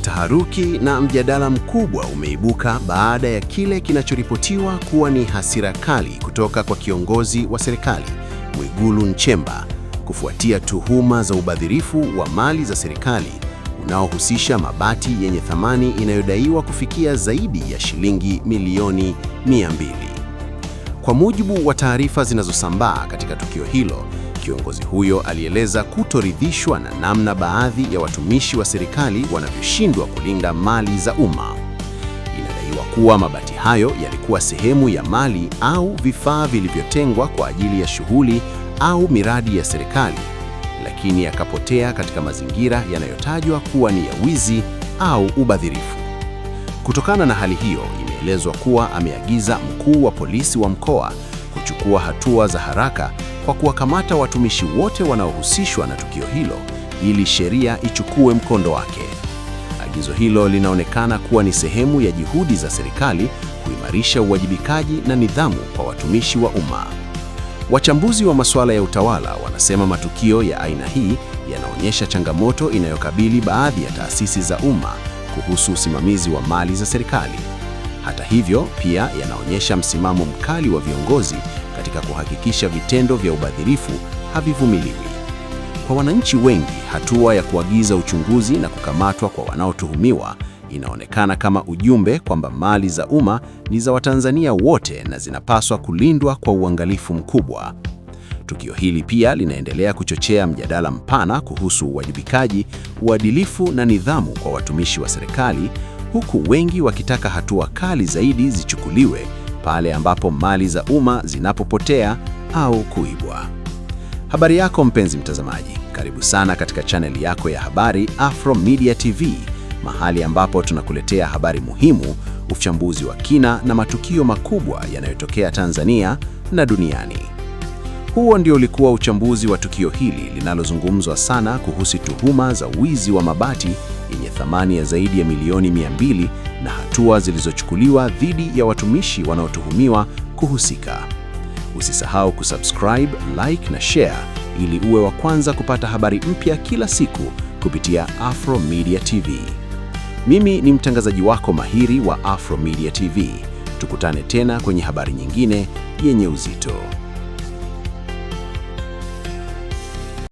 Taharuki na mjadala mkubwa umeibuka baada ya kile kinachoripotiwa kuwa ni hasira kali kutoka kwa kiongozi wa serikali, Mwigulu Nchemba, kufuatia tuhuma za ubadhirifu wa mali za serikali unaohusisha mabati yenye thamani inayodaiwa kufikia zaidi ya shilingi milioni 200. Kwa mujibu wa taarifa zinazosambaa katika tukio hilo, kiongozi huyo alieleza kutoridhishwa na namna baadhi ya watumishi wa serikali wanavyoshindwa kulinda mali za umma. Inadaiwa kuwa mabati hayo yalikuwa sehemu ya mali au vifaa vilivyotengwa kwa ajili ya shughuli au miradi ya serikali, lakini yakapotea katika mazingira yanayotajwa kuwa ni ya wizi au ubadhirifu. Kutokana na hali hiyo, imeelezwa kuwa ameagiza mkuu wa polisi wa mkoa kuchukua hatua za haraka kwa kuwakamata watumishi wote wanaohusishwa na tukio hilo ili sheria ichukue mkondo wake. Agizo hilo linaonekana kuwa ni sehemu ya juhudi za serikali kuimarisha uwajibikaji na nidhamu kwa watumishi wa umma. Wachambuzi wa masuala ya utawala wanasema matukio ya aina hii yanaonyesha changamoto inayokabili baadhi ya taasisi za umma kuhusu usimamizi wa mali za serikali. Hata hivyo, pia yanaonyesha msimamo mkali wa viongozi katika kuhakikisha vitendo vya ubadhirifu havivumiliwi. Kwa wananchi wengi, hatua ya kuagiza uchunguzi na kukamatwa kwa wanaotuhumiwa inaonekana kama ujumbe kwamba mali za umma ni za Watanzania wote na zinapaswa kulindwa kwa uangalifu mkubwa. Tukio hili pia linaendelea kuchochea mjadala mpana kuhusu uwajibikaji, uadilifu na nidhamu kwa watumishi wa serikali, huku wengi wakitaka hatua kali zaidi zichukuliwe pale ambapo mali za umma zinapopotea au kuibwa. Habari yako mpenzi mtazamaji, karibu sana katika chaneli yako ya habari Afro Media TV, mahali ambapo tunakuletea habari muhimu, uchambuzi wa kina na matukio makubwa yanayotokea Tanzania na duniani. Huo ndio ulikuwa uchambuzi wa tukio hili linalozungumzwa sana kuhusu tuhuma za wizi wa mabati yenye thamani ya zaidi ya milioni 200 na hatua zilizochukuliwa dhidi ya watumishi wanaotuhumiwa kuhusika. Usisahau kusubscribe, like na share ili uwe wa kwanza kupata habari mpya kila siku kupitia Afro Media TV. Mimi ni mtangazaji wako mahiri wa Afro Media TV. Tukutane tena kwenye habari nyingine yenye uzito.